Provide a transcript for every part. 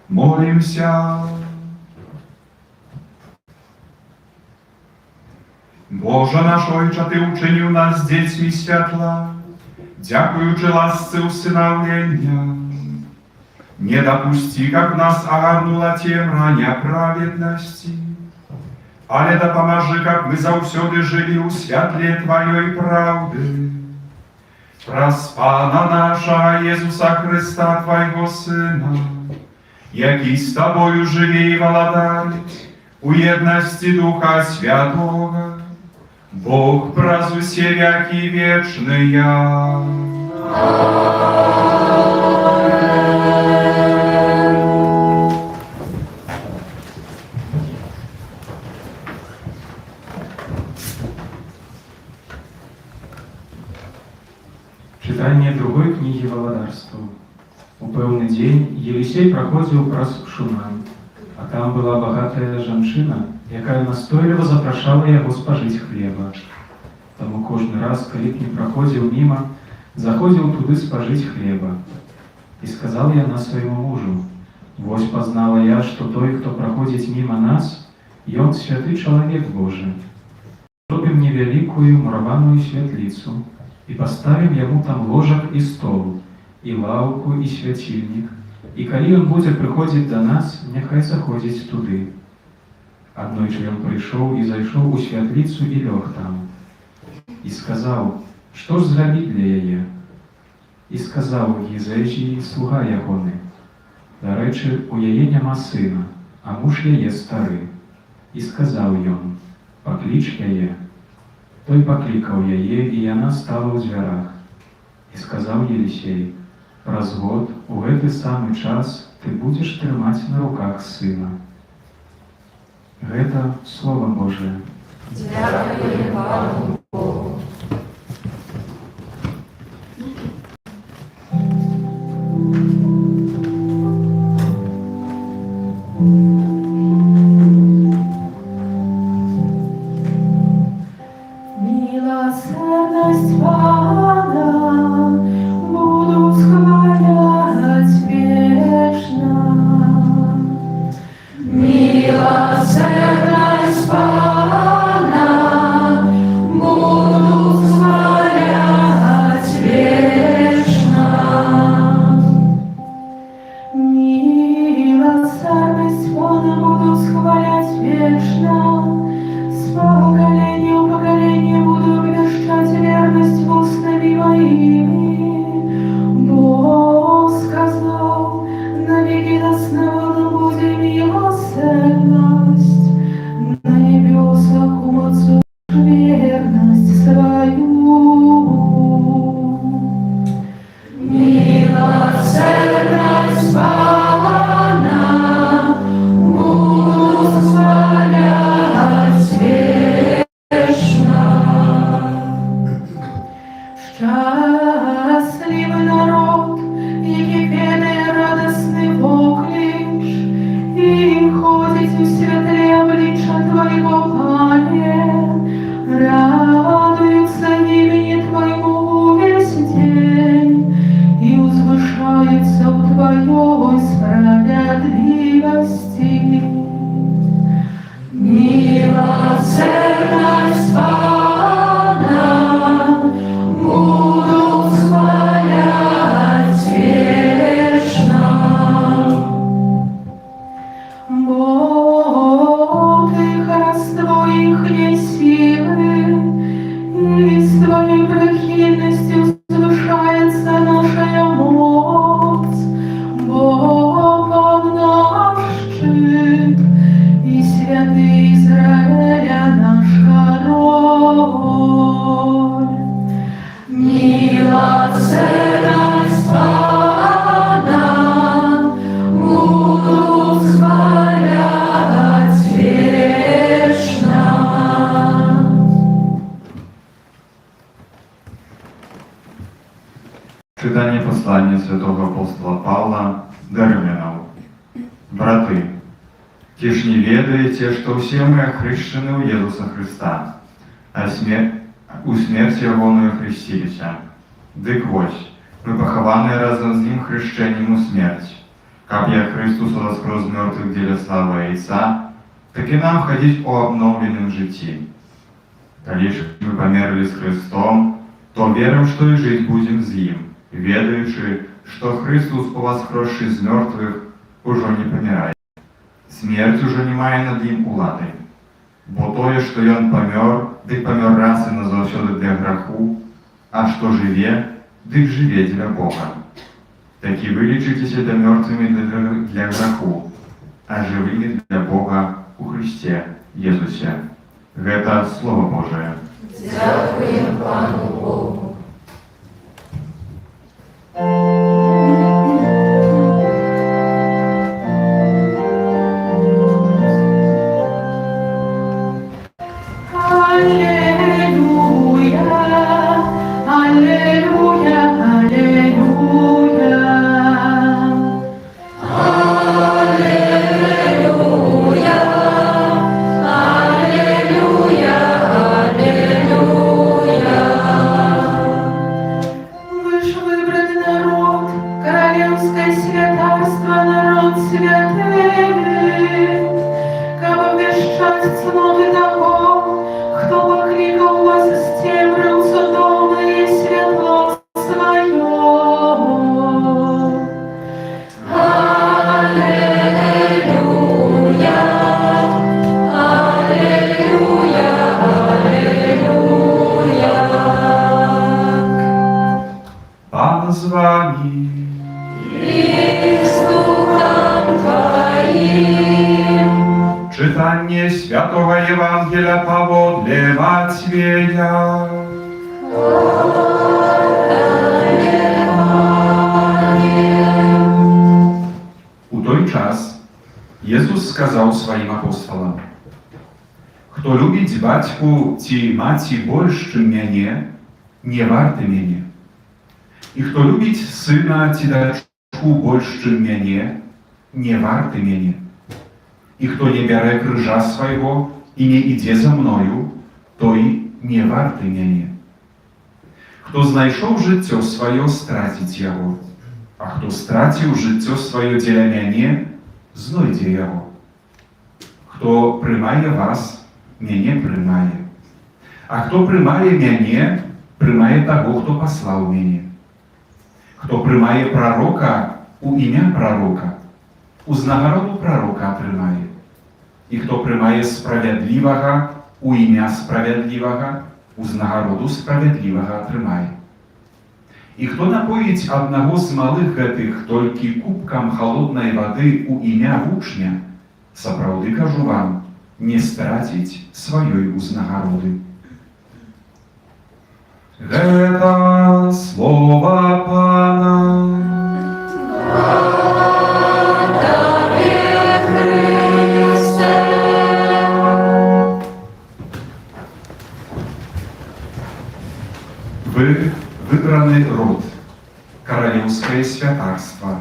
Молимся. Боже наш Ойче, Ти учинив нас дітьми святла, дякуючи ласці усиновлення. Не допусти, как нас огарнула темра неправедности, але да поможи, как мы завсёды жили у святле Твоей правды. Проспана наша Єсуса Христа, Твоего Сина, який з Тобою живе і владарить у єдності Духа Святого, Бог празднуй все веки вечные. Читание другой книги Володарства. У пэўны дзень Елисей праходзіў праз Шунам, а там была багатая жанчына, якая настойліва запрашала яго спажыць хлеба. Таму кожны раз, калі б не праходзіў міма, заходзіў туды спажыць хлеба. І сказала яна свайму мужу: «Вось пазнала я, што той, хто праходзіць міма нас, ён святы чалавек Божы. Зробім невялікую мураваную святліцу і паставім яму там ложак і стол, і лаўку, і свяцільнік, і калі ён будзе прыходзіць да нас, няхай заходзіць туды». Аднойчы ён прыйшоў і зайшоў у святліцу і лёг там. І сказаў: «Што ж зрабіць для яе?» І сказаў Гезэзій, слуга ягоны: «Дарэчы, у яе няма сына, а муж яе стары». І сказаў ён: «Пакліч яе». Той паклікаў яе, і яна стала ў дзвярах. І сказаў Елисей: «Праз год у гэты самы час ты будзеш трымаць на руках сына». Гэта Слова Божие. Дзякуем Пану Богу. Милосердность Бога буду схвалять вечно. Милосердность Бога буду схвалять вечно. Милосердность Бога буду схвалять вечно. С поколения в поколение буду вещать верность устами моими. Бог сказал: навеки основана будет милосердность, на небесах умоцу верность свою. Милосердность Бога буду схвалять Милосердность Pana буду хвалять вечно. Бог, Ты раз Твоих не силы, и с Твоей прихильностью возвышается наша моц. Бог, Он наш щит, и святый Израиля наш король. Милосердность Pana буду хвалять вечно. Czytanie послания святого апостола Павла до римлянам. Браты, ті ж не ведаете, что все мы охрещены у Иисуса Христа, а у смерти Его хрестилися. Дык вось, мы похованы разом с Ним хрещением у смерть. Как я Христус воскрес мертвых деля славы Отца, так и нам ходить о обновленном житии. Коли ж мы померли с Христом, то верим, что и жить будем с Ним, ведаючи, что Христос, воскресший з мертвых, уже не помирает. Смерть уже не має над Ним улади. Бо тое, що Ён помер, дык помер раз і назавсёды для граху, а что живе, дык живе для Бога. Так и вы лечитесь это мертвыми для граху, а живыми для Бога у Христе Иисусе. Это Слово Божие. Дякуємо Пану Богу. Аллилуйя, аллилуйя, аллилуйя. Аллилуйя, аллилуйя, аллилуйя. Вы ж выбранный народ, королевское святарство, народ святый, как обвещать цноты того, кто покликал вас из темры в судомное светло свое. Аллилуйя, аллилуйя, аллилуйя. Пан з вами. И с Духом Твоим. Czytanie Świętego Ewangelia powodle Macieja. U той czas Jezus skazał swoim apostołom: Kto lubić батьку ci maci больше, czym mnie, nie warty mnie. I kto lubić syna ci deczku больше, czym mnie, nie warty mnie. I kto nie bierze krzyża swojego i nie idzie za mną, to i nie warty mnie. Kto znajшов życie swoje, stracić jego, a kto stracił życie swoje dla mnie, znajdzie jego. Kto przyjmuje was, mnie przyjmuje. A kto przyjmuje mnie, przyjmuje tego, kto posłał mnie. Kto przyjmuje proroka u imię proroka, z nagrodu proroka przyjmuje. I kto przyjmuje sprawiedliwego u imię sprawiedliwego, z nagrodu sprawiedliwego przyjmuje. I kto napoić одного z małych tych tylko kubkiem холодnej wody u imię ucznia, сапраўды кажу вам, не страcić swojej uznagrody. Это слово Pana. Вы wybrany ród, королевское святарство,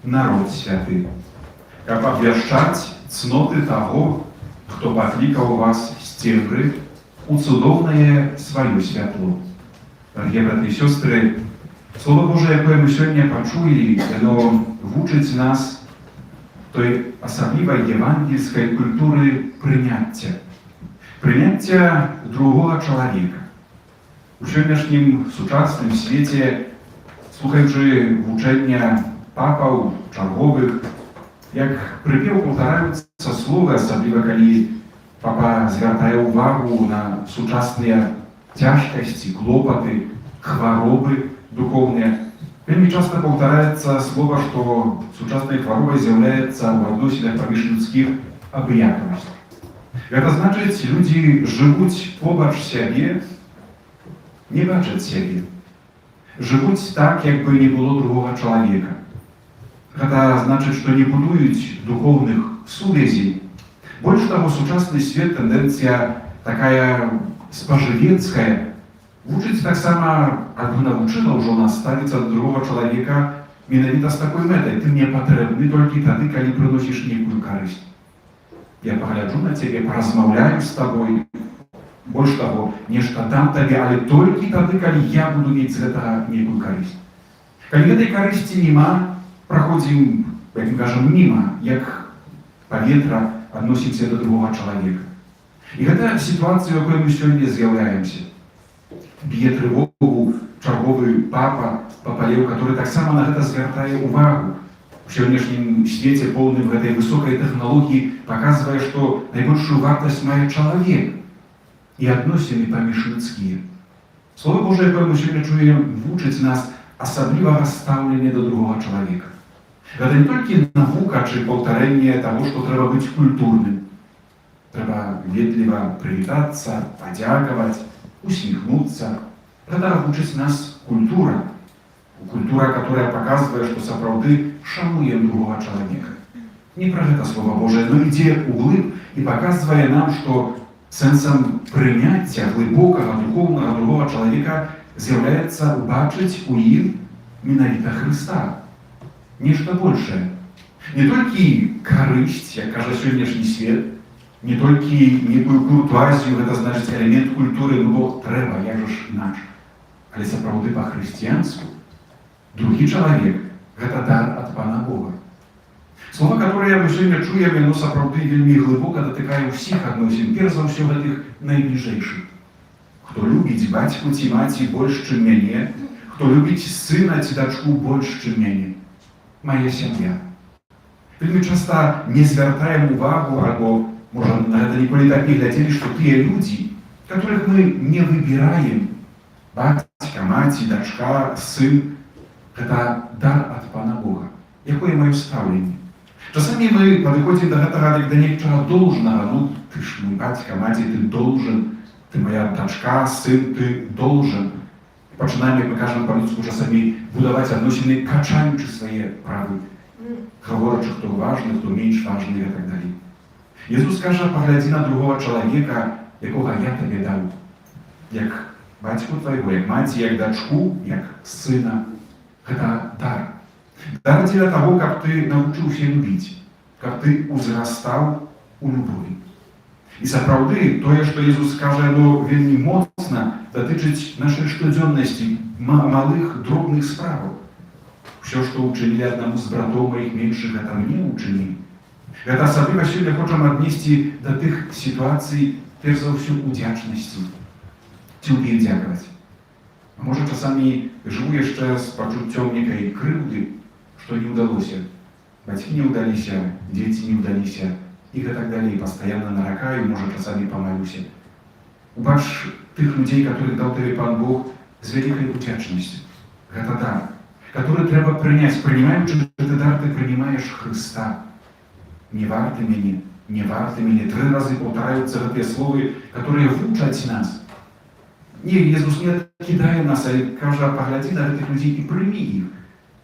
народ святый, как обвящать цноты того, кто покликал вас с темры у цудовное свое святло. Дорогие братья и сестры, Слово Божие, яке ми сьогодні почули, воно вчить нас той асаблівай євангельської культури прийняття. Прийняття другого чоловіка. У сьогоднішнім сучасному світі, слухаючи вчення папаў чаргових, як припів повторяються слова, особливо коли папа звертає увагу на сучасні тяжкості, клопоти, хвороби духовні. Вельми часто повторяется слово, что сучасной хворобой является в отношениях поміж людских обыяковость. Это значит, люди живут побач себе, не бачат себе. Живут так, як бы не было другого человека. Это значит, что не будуют духовных сувязей. Больше того, сучасный свет, тенденция такая споживецкая, вучыць таксама, альбо навучыла ўжо нас ставіцца до другого чалавека менавіта з такой мэтай. Ты мне патрэбны толькі тады, калі прыносіш нейкую карысць. Я пагляджу на цябе, паразмаўляю з табой. Больш таго, нешта дам табе, але толькі тады, калі я буду мець з гэтага нейкую карысць. Калі гэтай карысці няма, праходзім, як мы кажам, міма, як паветра адносімся до другого чалавека. І гэта сітуацыя, у якой мы сёння з'яўляемся. Б'е трывогу чарговы папа Леў, который таксама на гэта звяртае увагу. У сённяшнім свеце, поўным гэтай высокай тэхналогіі, паказвае, што найбольшую вартасць мае чалавек і адносіны паміж людскія. Слово Божие, якое мы сёння чуем, вучыць нас асаблівага стаўлення да другога чалавека. Гэта не толькі навука чи паўтарэнне таго, што трэба быць культурным. Трэба ветліва прывітацца, падзякаваць, усміхнуться. Это учит нас культура. Культура, которая показывает, что сапраўды шануем другого человека. Не про это Слово Божие, но ідзе углыб и показывая нам, что сенсом прыняцця глыбокага духовного другого человека з'яўляецца убачыць у ім менавіта Христа. Нечто большее. Не толькі карысць, як кажа сённяшні свет, не толькі некую куртуазію, гэта значыць элемент культуры, ну бо трэба, як жа ж інакш. Але сапраўды па-хрысціянску другі чалавек – гэта дар ад Пана Бога. Слова, которое мы сёння чуем, яно сапраўды вельмі глыбока датыкае ўсіх адносін, перш за ўсё гэтых найбліжэйшых. Хто любіць бацьку ці маці больш, чым мяне, хто любіць сына ці дачку больш, чым мяне. Моя сям'я. Вельмі часта не звяртаем увагу, альбо может, на это николи так не глядели, что те люди, которых мы не выбираем, батька, мать, дочка, сын, это дар от Пана Бога. Якое мое ставление? Часами мы подходим до этого, как до некоторого должного. Ну, ты ж мой батька, мать, ты должен, ты моя дочка, сын, ты должен. Починаем, як ми кажемо по-людську, часами будувати відносини, качаючи свої прави, говорячи, хто важний, хто менш важний і так далі. Ісус каже, погляди на другого чоловіка, якого я тобі дав, як батьку твоєго, як маті, як дочку, як сина. Це дар. Дар для того, щоб ти навчився любити, щоб ти узрастав у любові. І сапраўды, тое, што Ісус каже, оно вельмі моцна датычыць нашай штодзённасці, малых, дробных справаў. Усё, што ўчынілі аднаму з братоў маіх меншых, гэта мне ўчынілі. Гэта асабліва сёння хочам аднесці да тых сітуацый, перш за ўсё, удзячнасці. Ці ўмець дзякаваць. А можа, часамі жыву яшчэ з пачуццём некай крыўды, што не ўдалося. Бацькі не ўдаліся, дзеці не ўдаліся. И так далее, постоянно наракаю, может, часами помолюсь. Убачь тех людей, которых дал тебе Пан Бог, с великой удячностью. Это дар, который треба принять. Принимаючи этот дар, ты принимаешь Христа. Не варты меня, не варты меня. 3 раза повторяются эти слова, которые вучат нас. Не, Иисус не откидает нас, а каже, погляди на этих людей и прими их.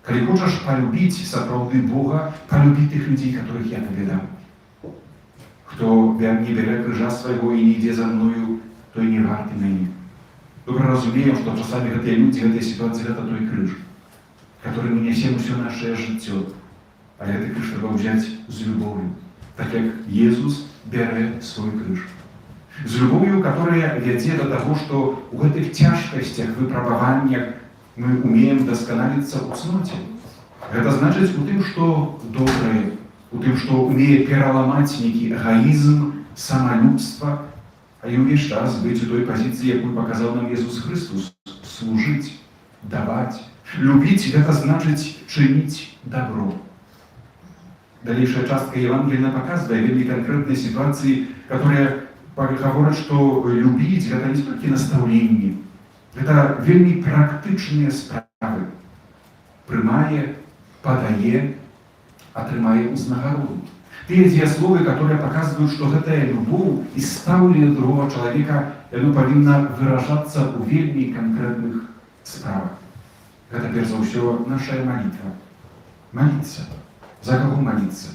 Коли хочешь полюбить сапраўды Бога, полюби тех людей, которых я тебе дам. Хто не бере крижа свого і не йде за мною, той не вартий мені. Добре розуміємо, що часами ці люди, в цій ситуації, це той криж, який ми несемо все наше життя. А цей криж треба взяти з любов'ю, так як Ісус бере свій криж. З любов'ю, яка веде до того, що у цих тяжкостях, випробуваннях ми вміємо досконалитися у цноті. Це значить у тим, що добре, у тым, што умее пераламаць нейкі эгоізм, самалюбства, а і ўвесь час быць у той пазіцыі, якую паказаў нам Езус Христос, служыць, даваць, любіць, гэта значыць чыніць добро. Далейшая частка Евангелия показывает вельми конкретные ситуации, которые говорят, что любить – это не только наставление, это вельми практичные справы. Прымае, падае, атрымае узнагароду. Те словы, которые показывают, что эта любовь и ставление другого человека, оно повинно выражаться в вельми конкретных справах. Это, прежде всего, наша молитва. Молиться. За кого молиться?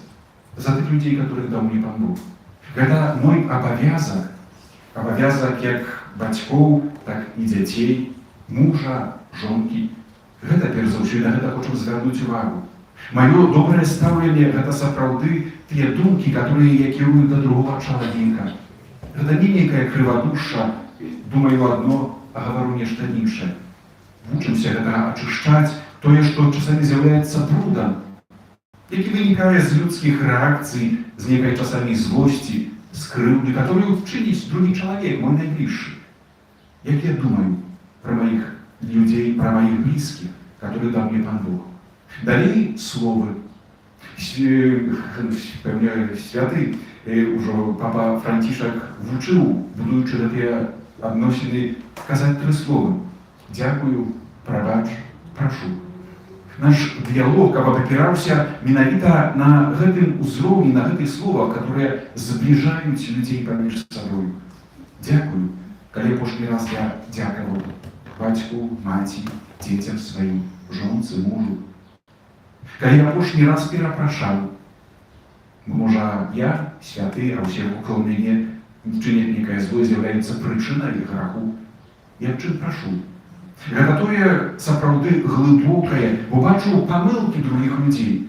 За тех людей, которых дал мне Пан Бог. Это мой обовязок как батьков, так и детей, мужа, жонки. Это, прежде всего, на это хочу звернуть увагу. Мое доброе ставление – это сапраўды те думки, которые я керую до другого человека. Это не некая криводуша, думаю одно, а говорю нечто іншее. Вучимся это очищать, то, что часами является брудом, які виникає з людських реакцій, з некої часами злості, з кривди, которую вчинить другий чоловік, мой найближчий. Як я думаю про моих людей, про моих близких, которые дал мне Пан Бог. Далее слово. Святый, уже папа Франтишек вучил, будуючи такі відносини, сказати 3 слова. Дякую, пробач, прошу. Наш дыялог опирался менавіта на гэтым узроўні, на гэтых словах, которые сближают людей паміж собой. Дякую, калі апошні раз я дякаваў бацьку, маці, дзецям сваім, жонцы, мужу. Калі апошні раз перапрашаў, можа я, святы, а ўсе вокруг мяне чыняць некае зло, з'яўляецца прычынай граху. Я чым прашу? Гэта тое сапраўды глыбокае, бо бачу памылкі других людей.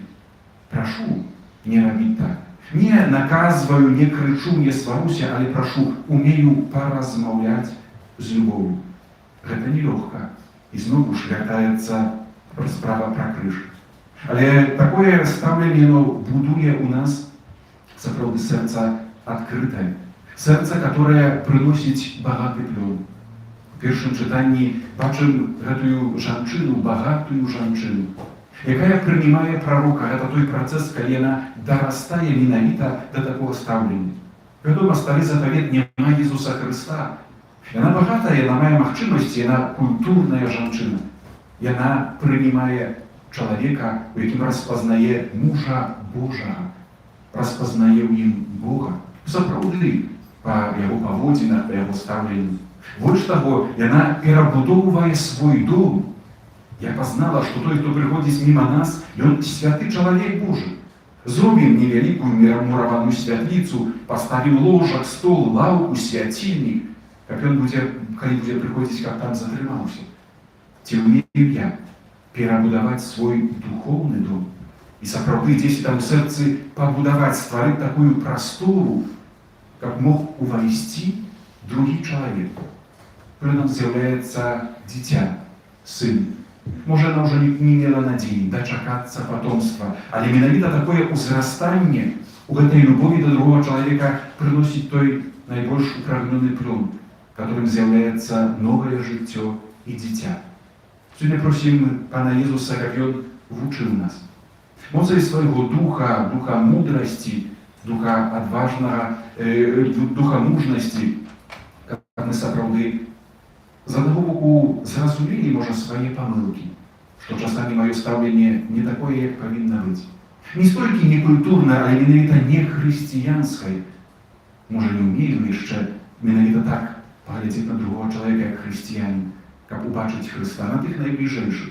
Прашу не рабіць так. Не наказваю, не крычу, не сваруся, але прашу, умею паразмаўляць з любов'ю. Гэта нелёгка. І зноwu ж вяртаецца справа пра крыж. Але такое стаўленне будуе у нас сапраўды сэрца адкрытае. Сэрца, которое прыносіць багаты плён. В першым чытанні бачым гэтую жанчыну, багатую жанчыну, якая прынимае пророка. Это той працэс, калі яна дарастае менавіта да такого стаўлення. Вядома, стары завет няма Езуса Христа. Яна багатая, яна мае магчымасці, яна культурная жанчына. Яна прынимае чалавека, у якім распазнае мужа Божага, распазнае ў ім Бога. Сапраўды, па яго паводзінах, па яго стаўленні. Больш таго, яна перабудоўвае свой дом. Я пазнала, што той, хто прыходзіць міма нас, ён святы чалавек Божы. Зробім невялікую мураваную святліцу, паставім ложак, стол, лаўку, свяцільнік, каб ён калі будзе прыходзіць, каб там затрымаўся. Ці умею я перабудаваць свой духоўны дом і сапраўды дзесьці там у сэрцы пабудаваць, стварыць такую прастору, каб мог увайсці другі чалавек. Плёнам з'яўляецца дзіця, сын. Можа, яна ўжо не мела надзеі дачакацца патомства, але менавіта такое ўзрастанне у гэтай любові да другого чалавека прыносіць той найбольш упрагнёны плён, которым з'яўляецца новае жыццё і дзіця. Сёння просім Пана Езуса, каб ён вучыў нас. Моцай свайго духа, духа мудрасці, духа адважнага, духа мужнасці, каб мы сапраўды з аднаго боку зразумелі, можа, свае памылкі, што часамі маё стаўленне не такое, як павінна быць. Не столькі некультурна, але менавіта не хрысціянскай. Можа, не ўмею яшчэ менавіта так паглядзець на другого чалавека, як хрысціянін, каб убачыць Хрыста на тых найбліжэйшых.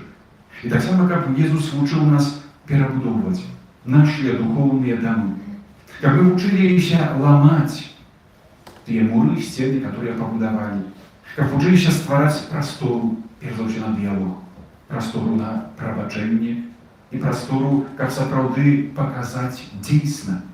І таксама, каб Езус вучыў нас перабудоўваць нашыя духоўныя дамы. Каб мы вучыліся ламаць тыя муры, сцены, которые пабудавалі. Каб вучыліся ствараць прастору, перш за ўсё на дыялог, прастору на прабачэнне і прастору, каб сапраўды паказаць дзейсна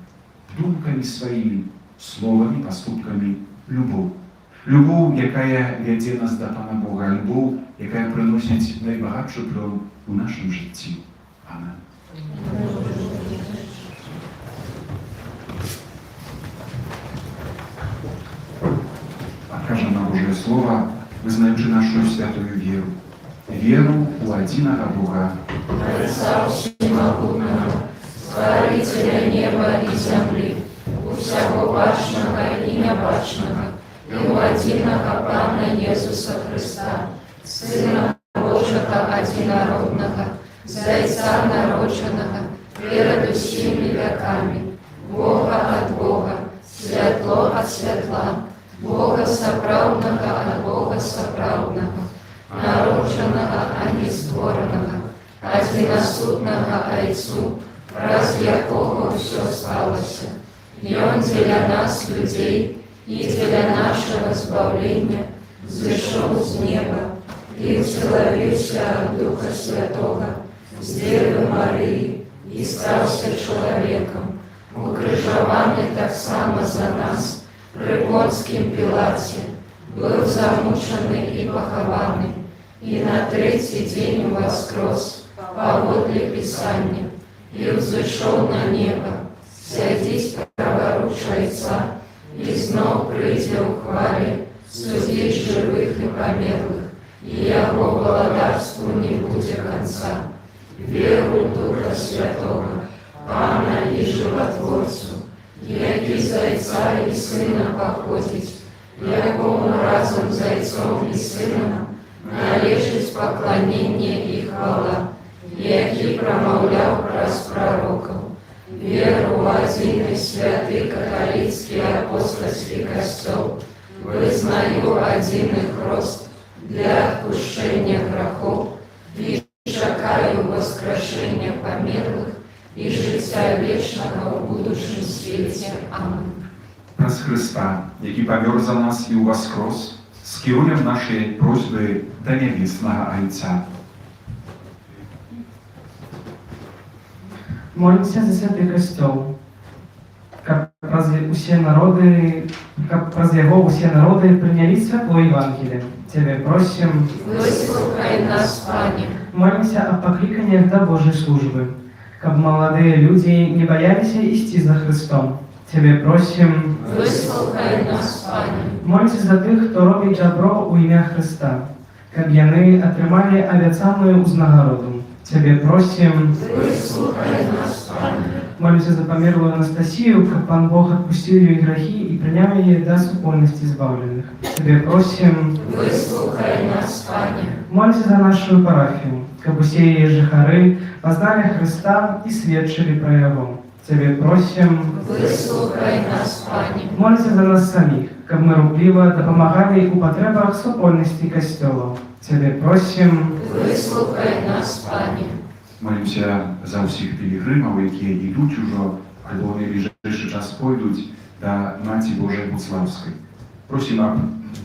думкамі сваімі, словамі, паступкамі любоў. Любоў, якая вядзе нас да Пана Бога, любоў, якая прыносіць найбагатшы плён у нашым жыцці. Амен. Божье Слово, вызнаючи нашу святую веру. Веру у единого Бога. Отца Всемогутного, Створителя неба и земли, у всего бачного и небачного, и у единого Пана Иисуса Христа, Сына Божьего одинородного, Зайца народженного, перед всеми веками, Бога от Бога, светло от светла, Бога соправдного от Бога соправдного, народженного, а не створенного, одиносудного Отцу, раз якого все сталося. И Он для нас, людей, и для нашего избавления, зашел с неба, и вселился от Духа Святого, с Девы Марии, и стался человеком, укрыжованный так само за нас, при Понтским Пилате, был замученный и похованный, и на третий день воскрес, поводле Писания, и взошел на небо, сядись праворуч Отца, и знов прийде у хвале, судить живых и померлых, и Его владарству не будет конца. Веру Духа Святого, Пана и Животворцу, який Зайца и Сына походить, якому разом Зайцом и Сыном належить поклонение и хвала, який промовляв праз пророков. Веру в один святый католицкий апостольский костел, вызнаю один их рост для отпущения грехов, и чекаю воскрешения померлых и життя вечного в будущем свете. Аминь. Przez Chrysta, jaki помер za nas i uwaskros, skierujem nasze prośby do niebiesnego Ojca. Молимся за святый костел, как праз усе народы, как праз его усе народы приняли святло Евангелие. Тебе просим, Выслухай нас, Пане. молимся о покликаниях до Божьей службы, как молодые люди не боялись идти за Христом. Тебе просим, Выслухай нас, Пане. молимся за тих, хто робить добро у ім'я Христа, как яны отримали обіцяную узнагороду. Тебе просим, Выслухай нас, Пане. молимся за померлую Анастасию, как Пан Бог отпустил ее грехи и принял ее до супольности избавленных. Тебе просим, Выслухай нас, Пане. молимся за нашу парафию, как усе ее жихары познали Христа и свідчили про Его. Тебе просим, Выслухай нас, Пане. молимся за нас самих, как мы рупливо допомагали у потребах супольности костелов. Тебе просим, Выслухай нас, Пане. Молимся за усіх пілігримів, які йдуть уже, або в найближчий час пойдуть до Матері Божої Буцлавської. Просим об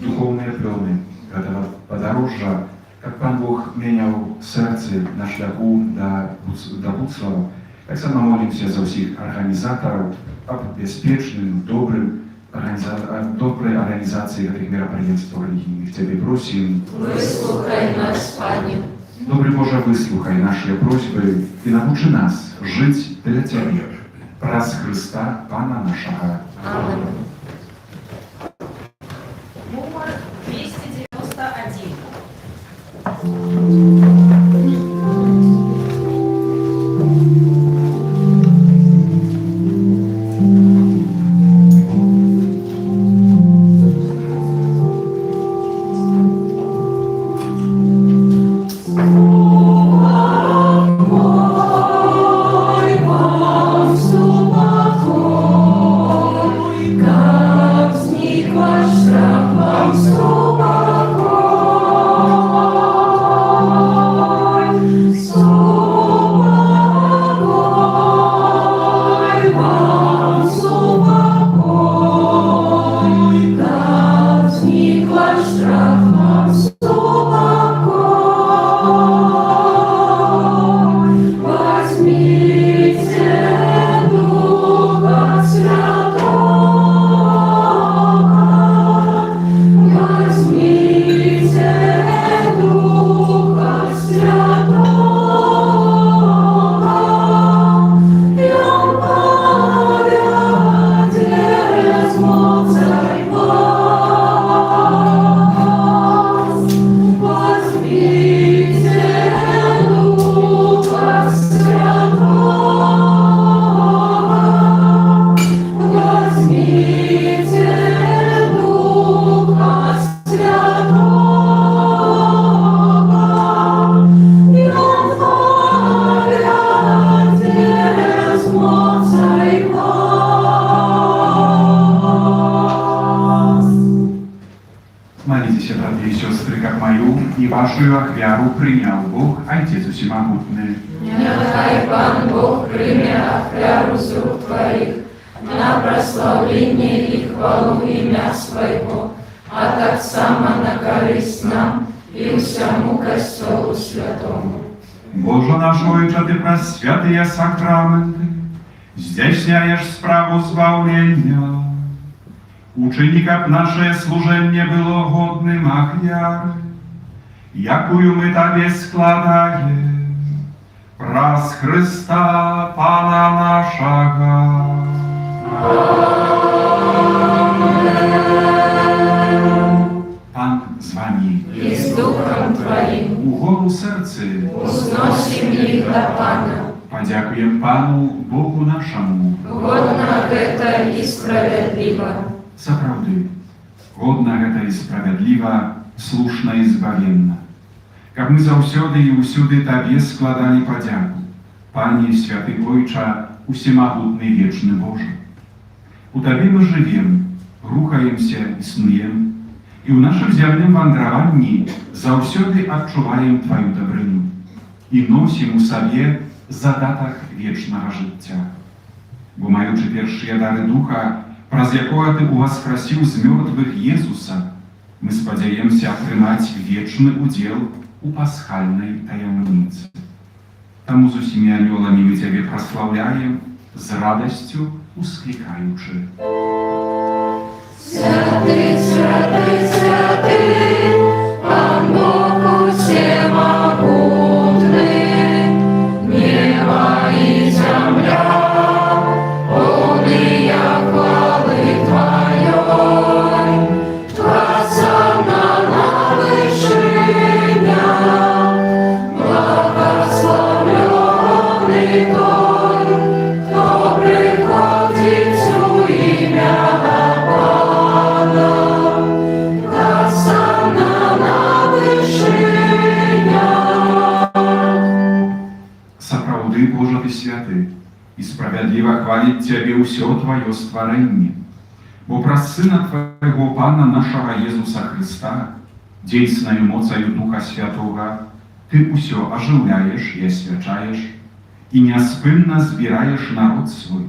духовные плоны этого подорожжа, как Пан Бог менял сердце на шляху до Буцлава, так само молимся за всех организаторов об беспечным, доброй организации этих мероприятий религийных. Тебе просим, Выслухай нас, Пане. Добрый Боже, выслухай наши просьбы и научи нас жить для Тебя. Праз Христа, Пана нашего. Аминь. Номер 291. Как возникла страх вам Возьмите Духа Святого, Молитесь, братья и сестры, как мою и вашу ахвяру принял Бог, Отец Всемогутный. Нехай Пан Бог прийме ахвяру з рук Твоих на прославление и хвалу имя Своего, а так само на корысть нам и всему Костелу Святому. Боже наш Отче, Ты просвятые сакраменты, здійсняєш справу збавлення. Учини, как наше служение было годным ахвяры, якую мы Тебе складаем, праз Христа Пана нашего. Пан з вами. И с Духом Твоим У гору серце узносим их до Пана. подякуем Пану Богу нашему. Годно это и справедливо. Сапраўды, годна гэта і справядліва, слушна і збавенна. Каб мы заўсёды і ўсюды Табе складалі падзяку, Пане святы Ойча, усемагутны вечны Божы. У Табе мы жывем, рухаемся, існуем, і ў нашым зямным вандраванні заўсёды адчуваем Тваю дабрыню і носім у сабе задатак вечнага жыцця. Бо маючы першыя дары духа, праз якога Ты уваскрасіў з мёртвых Езуса, мы спадзяемся атрымаць вечны удзел у пасхальнай таямніцы. Таму з усімі анёламі мы Цябе праслаўляем, з радасцю усклікаючы. Святый, святый, святый, Пан Бог всемогутный, небо и земля, полные хвалы Твоей, Твоя вышиня, благословленный Той, кто приходит в имя Пана, Хосанна вышиня. Сапраўды, Божа, Ты святы, і справядліва хваліць Цябе ўсё Тваё стварэнне, бо праз Сына Твайго Пана нашага Езуса Христа, дзейснаю моцаю Духа Святога, Ты ўсё ажыўляеш і асвячаеш, і няспынна збіраеш народ свой,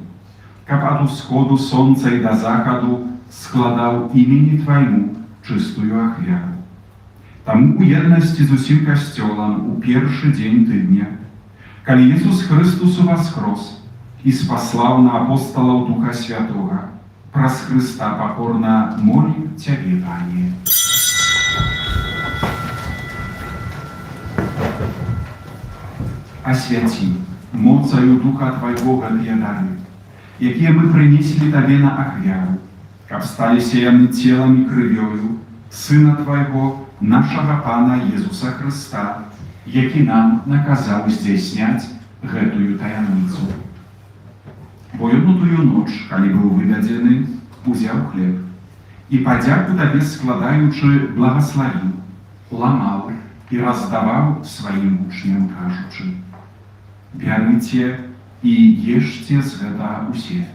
каб ад усходу сонца і да захаду складаў імені Твайму чыстую ахвяру. Таму у еднасці з усім касцёлам у першы дзень тыдня, калі Jesús Христос уваскрос і спаслаў на апосталаў Духа Святога, праз Христа пакорна молім Цябе, Пане. Асвяці моцаю Духа Твайго гэтыя дары, якія мы прынеслі Табе на ахвяру, каб сталіся яны целам і крывёю Сына Твайго, нашага Пана Езуса Христа, які нам наказаў здзейсняць гэтую таямніцу. Бо ён у тую ноч, калі быў выдадзены, узяў хлеб і падзяку Табе складаючы благаславіў, ламаў і раздаваў сваім вучням, кажучы: «Бярыце і ешце з гэта усе,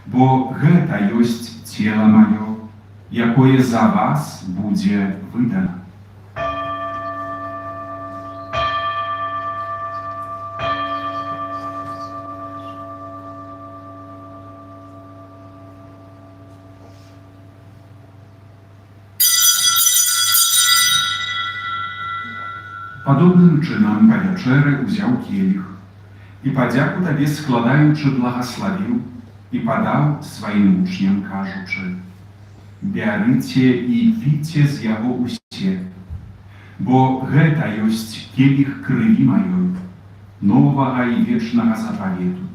бо гэта ёсць цела маё, якое за вас будзе выдана». Падобным чынам па вячэры ўзяў келіх і падзяку Табе складаючы благаславіў і падаў сваім вучням, кажучы: «Бярыце і піце з яго усе, бо гэта ёсць келіх крыві маёй, новага і вечнага запавету,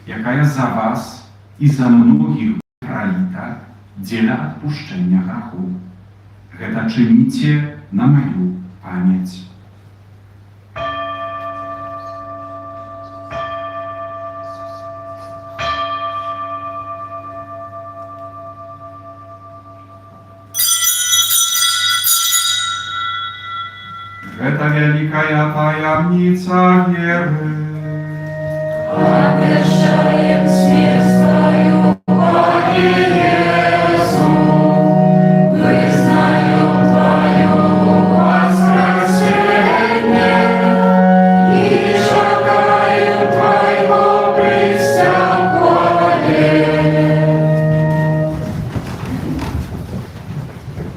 якая за вас і за многіх праліта дзеля адпушчэння граху. Гэта чыніце на маю памяць». Гэта вялікая таямніца веры. Обещаем смерть Твою, Пане Иисус, вызнаем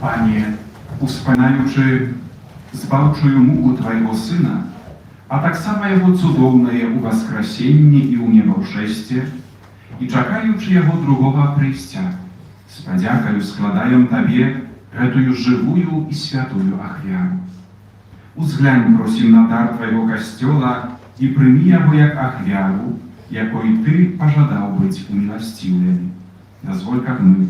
Panie, uspominaючи збавчую муку Твоего Сына, а так само Его цудоўнае ў воскресенні і ў небаўшэсце, і чакаючы Яго другога прыйсця, з падзякаю складаем Табе гэтую жывую і святую ахвяру. Узглянь, просім, на дар Твайго касцёла і прымі яго як ахвяру, якой Ты пажадаў быць уміласціўлены. Дазволь, каб мы,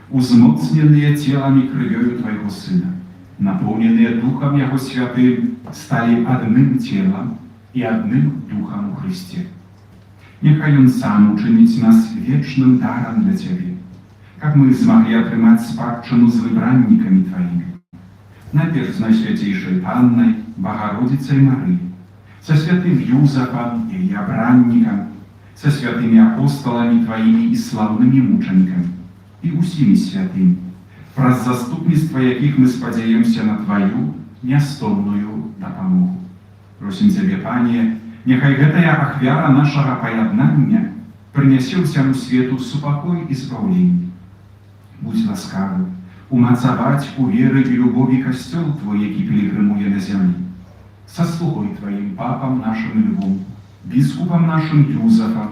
узмоцненыя целам і крывёю Твайго Сына, наполненные Духом Его Святым, стали одним телом и одним Духом у Христе. Нехай Он сам учинить нас вечным даром для Тебе, как мы смогли отрымать спадчину с выбранниками Твоими. Найперв с Найсвятейшей Анной, Богородицей Марии, со святым Юзефом и Обранником, со святыми апостолами Твоими и славными мучениками, и усими святыми, праз заступніцтва якіх мы спадзяёмся на Твою нястомную дапамогу. Просім Цябе, Пане, няхай гэтая ахвяра нашага паяднання прынясе ўсяму свету супакой і збаўленне. Будзь ласкавы умацаваць у веры і любові касцёл Твой, які пілігрымуе на зямлі. Са слугой Тваім папам нашым Львом, біскупам нашым Юзефам,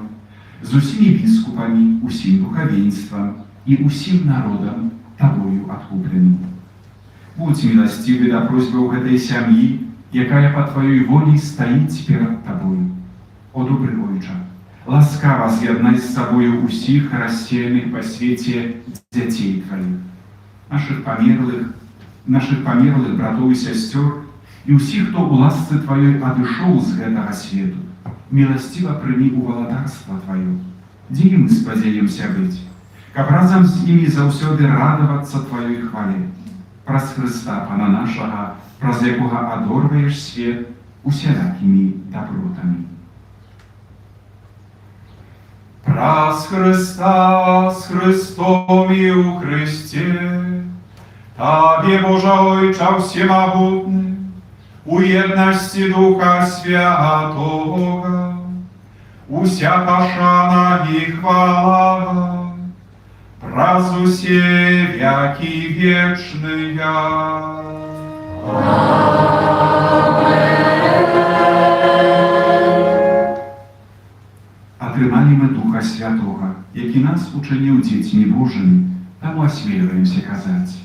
з усімі біскупамі, усім духавенствам і усім народам, Тобою откупленым. Будь милостивый до просьбы этой семьи, якая по Твоей воле стоит перед Тобою. О добрый Ойче, ласкаво з'єднай з собою усіх рассеянных по свете детей Твоих, наших померлых братов и сестер, и усіх, хто у ласцы Твоей одышоў з гэтага свету, милостиво прими у володарства Твое, где мы спадзяемся быць, каб разом з імі заўсёды радавацца Твоёй хвале, праз Христа, Пана нашага, праз якога адорваеш свет усялякімі добротамі. Праз Христа, з Христом і у Христе, Табе, Боже Ойче всемогутний, у єдності Духа Святого, уся пошана і хвала, праз усе веки вечные. Атрымалі мы Духа Святого, які нас учыніў дзецьмі Божымі, таму асмельваемся казаць.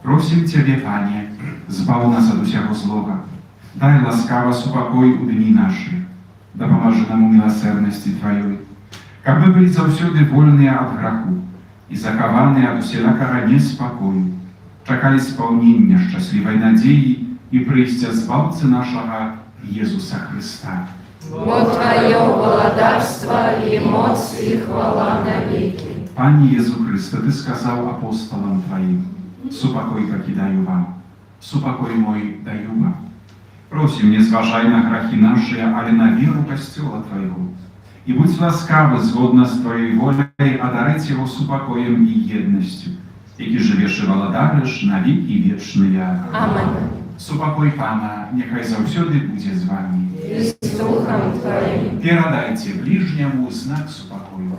Просім Цябе, Пане, збаў нас ад усяго злога, дай ласкава супакой у дні нашы, дапамажы нам у міласэрнасці Тваёй, каб мы былі заўсёды вольныя ад граху і закаваныя ад усялякага неспакою, чакалі спаўнення шчаслівай надзеі і прыйсця збаўцы нашага Езуса Христа. Бо Твое владарство и моц и хвала навеки. Пане Езу Христе, Ты сказаў апостолам Твоим: супакой покидаю вам, супакой мой даю вам. Просим, не зважай на грахи наши, але на веру костела Твоего. И будь ласкавы, згодно с Твоей волей, одарить его супокоем и едностью, які живеш и владариш на веки вечные. Аминь. Супокой Пана, нехай завсёды будзе з вами. И с Духом Твоим. Передайте ближнему знак супокою.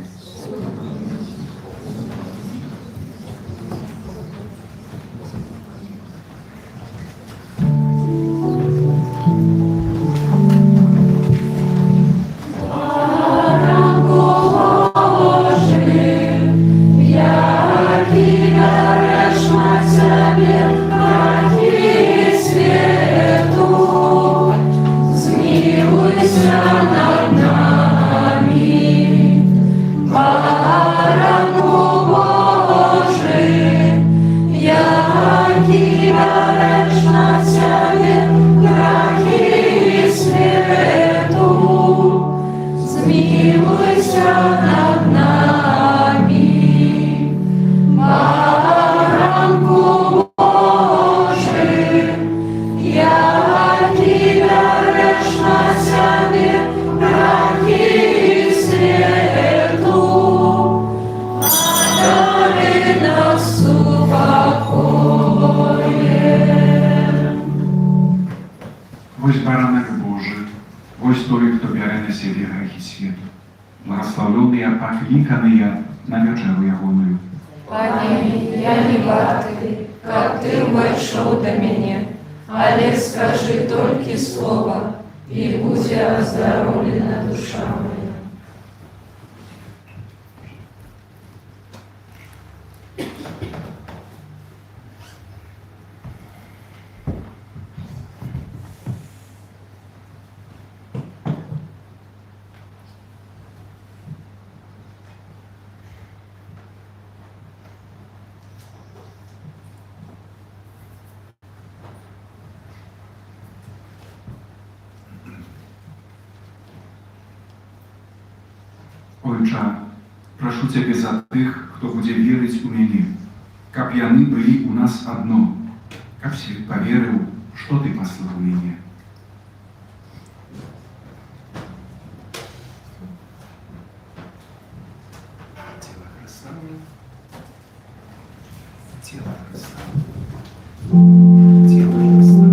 Я над нами. Баранку Божий, який береш на себе гріхи світу, даруй нас упокоєм. Вось баранок Божий, вось той, хто бере на себе грехи світу. Благословленные, покликанные на вечеру ягоную. Пане, я не варты, как ты вошел до меня, але скажи только слово, и будет оздоровлена душа моя. Ojcze, прошу Ciebie za tych, kto będzie wierzyć u mnie, kab яны byli u nas одно, kab świat powierzył, что Ty послал mnie. Тело Христа. Тело Христа. Тело Христа.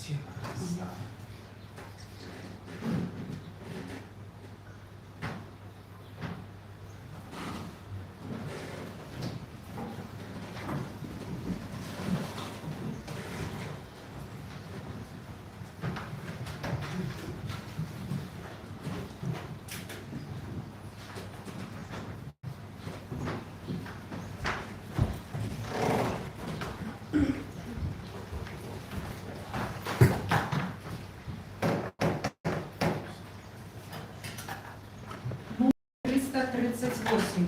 Тело Христа. Номер 338.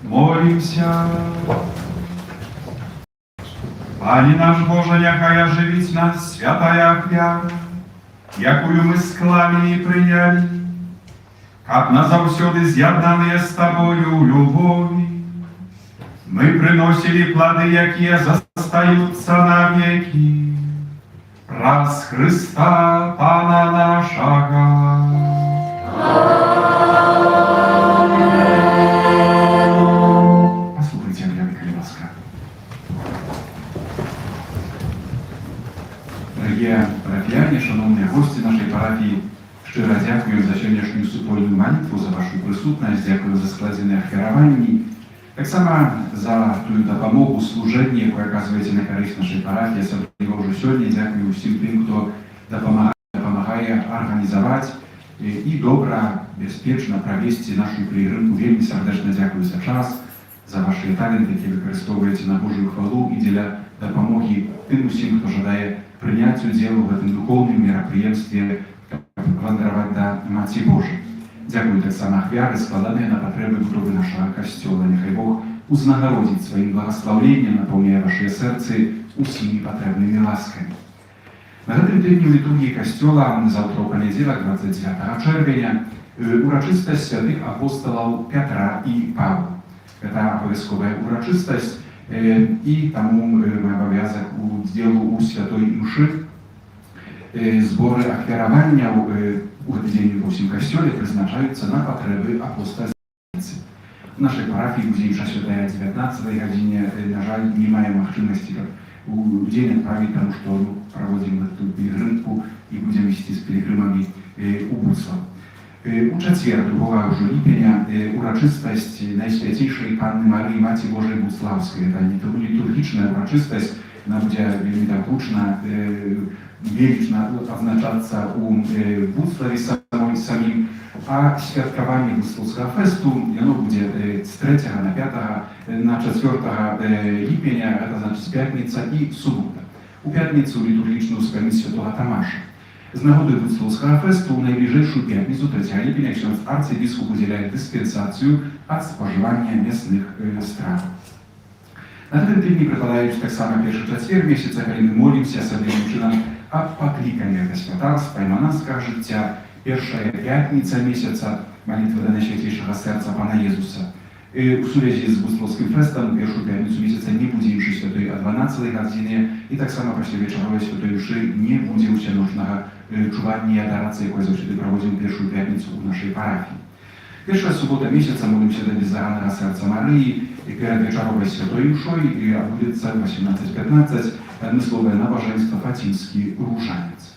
Молимся. Пане наш Боже, няхай оживить нас святая ахвяра, якую мы склали и приняли, как на завсёды з'єднані з Тобою у любові. Мы приносили плоды, якие застаются навеки. Раз Христа, Пана нашего. Послухайте, Андрій ласка. Дорогі парафіяні, шановні гості нашої парафії, щиро дякую за сьогоднішню супольну молитву, за вашу присутність, дякую за складені ахвяровання. Так само за ту допомогу, служення, яку оказуєте на користь нашої парафії, особливо вже сьогодні. Дякую всім тим, хто допомагає організувати і добре, безпечно провести нашу пригримку. Вельми сердечно дякую за час, за ваші таленти, які використовуєте на Божу хвалу і для допомоги тим усім, хто жадає прийняти уділ в цьому духовному мероприємстві, вандровать до Матці Божої. Дякую так само ахвяри, складані на потреби будови нашого костюла. Нехай Бог узнагородить своїм благословенням, наповняє ваше серце усіми потрібними ласками. На гэтым тыдні ў літургіі касцёла заўтра ў панядзелак 29 чэрвеня урачыстасць святых апосталаў Пятра і Павла. Гэта абавязковая урачыстасць і таму мы абавязак удзелу ў святой мшы. Зборы ахвяраванняў у гэты дзень ва ўсім касцёле прызначаюцца на патрэбы апостальніцы. У нашай парафіі будзе імша святая 19 гадзіне, на жаль, не мае магчымасці у дзень адправіць, таму што праводзім эту пілігрымку і будзем ісці з пілігрымамі у Буцлаў. У чацвер, 2 ўжо ліпеня, урачыстасць Найсвяцейшай Панны Марыі Маці Божай Буцлаўскай. Гэта літургічная урачыстасць, яна будзе вельмі так гучна, велічна азначацца у Буцлаве самім. А святкаванне Выслуцкага фэсту яно будзе з 3 на 5 на 4 ліпеня, гэта значыць пятніца і субота. У пятніцу літургічную спамінь святого Тамаша. З нагоды Выслуцкага фэсту ў найбліжэйшую пятніцу 3 ліпеня ksiądz арцыбіскуп удзяляе дыспенсацыю ад спажывання мясных страв. На гэтым тыдні прыкладаюць таксама першы чацвер месяца, калі мы молімся асаблівым чынам аб пакліканні да святарства і манаскага жыцця, першая пятніца месяца, малітва да Найсвяцейшага сэрца Пана Езуса. У сувязі з Выслуцкім фэстам першую пятніцу месяца не будзе імшы святой о 12 гадзіне, і таксама пасля вечаровай святой мшы не будзе усеночнага чування і адарацыі, якое заўсёды праводзім першую пятніцу ў нашай парафіі. Першая субота месяца молімся да Беззаганнага сэрца Марыі, і перад вечаровай святой мшой і адбудзецца 18:15 адмысловае набажэнства Фацімскі ружанец.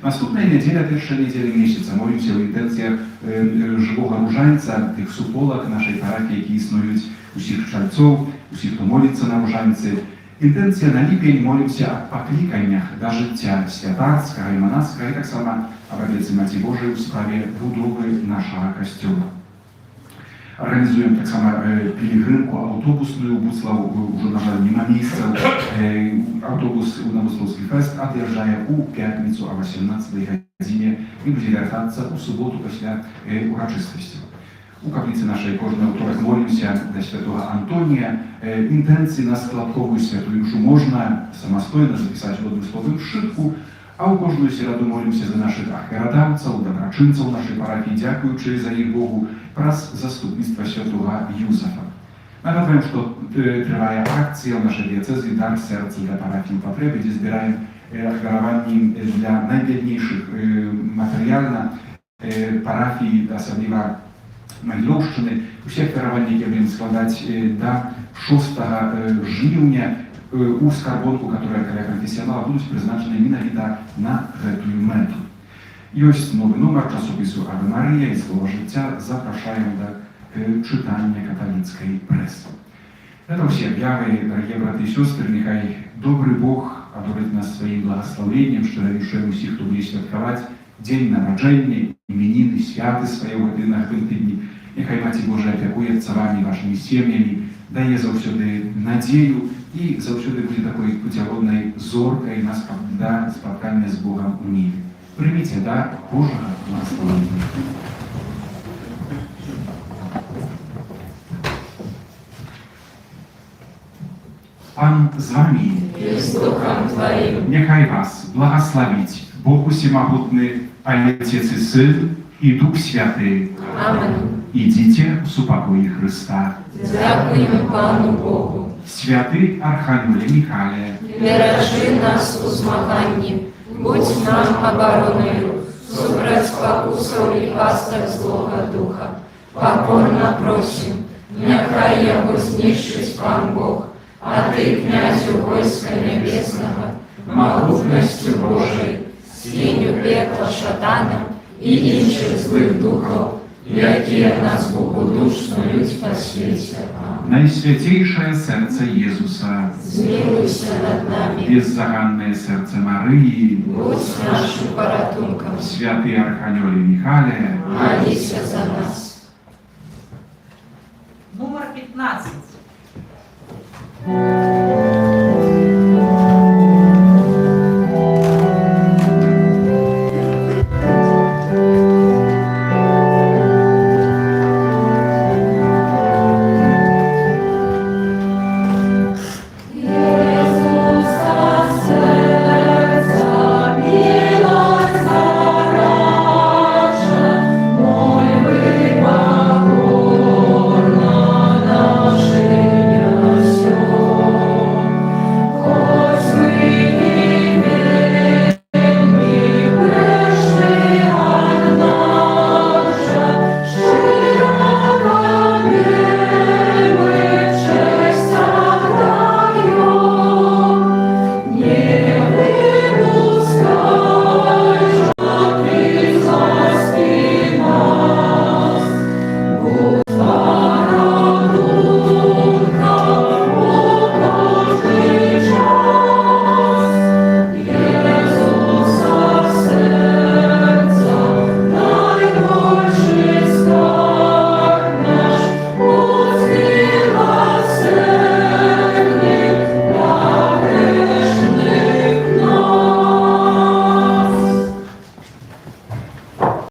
Наступная неделя, першая неделя месяца, молимся ў інтэнцыях жывога ружанца, тых суполак нашай парафіі, які існуюць, усіх чальцоў, усіх, хто моліцца на ружанцы. Інтэнцыя на ліпень молимся аб пакліканнях да жыцця святарскага і манаскага, і таксама аб абедзе Маці Божай у справе будовы нашага касцёла. Организуем так само пилигримку автобусную, Буцлав уже, на жаль, нема месяца, автобус на Выслуцкий фест отъезжая у пятницу о 18 године и будет вертаться у субботу после урочистости. У каплицы нашей кожного вторник молимся до святого Антония. Интенции на складковую святую мшу можно самостойно записать в одну словную шитку, а у кожную сераду молимся за наших ахарадамцев, доброчинцев нашей парафии, дякуючи за их Богу, праз заступництва святого Юзефа. Нагадуем, что триває акція в нашій дієцезі «Дар серця для парафії потреби», де збираємо ахаравання для найбідніших матеріально парафії, особливо Могиловщини. Усі ахаравання, які будемо складати до 6 жнивня, у скарбонку, которая каля конфессионала, будут призначены менавіта на гэтую мету. Ёсць новый номер часопису «Аве Мария» и «Слово жыцця». Запрашаем до читания католицкой прессы. Это все объявы, дорогие браты и сестры. Нехай добрый Бог одобрит нас своим благословением, что разрешаем усіх, хто буде святкаваць день народження, именины, святы сваёго дня в тыдні. Нехай Маці Божия опекуется вами, вашими семьями, дае заўсёды надею и заўсёды будет такой путеводной зоркой нас до споткания с Богом у небе. Примите дар Божьего благословения. Пан з вами, и с Духом Твоим. нехай вас благословить Бог Всемогутный, Отец и Сын и Дух Святый. Аминь. Идите в упокое Христа. Дякуємо Пану Богу. Святый Архангеле Михайле, Бережи нас у змаганні, будь нам обороною, супроть спокусов і пасток злого духа. Покорно просим, нехай його знищить Пан Бог, а ти, князю войска небесного, могутностью Божией, сінню пекла шатана і інших злих духов, які нас богодушнують по світі. Найсвятейшее сердце Иисуса, Змилуйся над нами, беззаганное сердце Марии, будь нашим порятунком, святый Архангеле Михайле, молися за нас. Номер 15.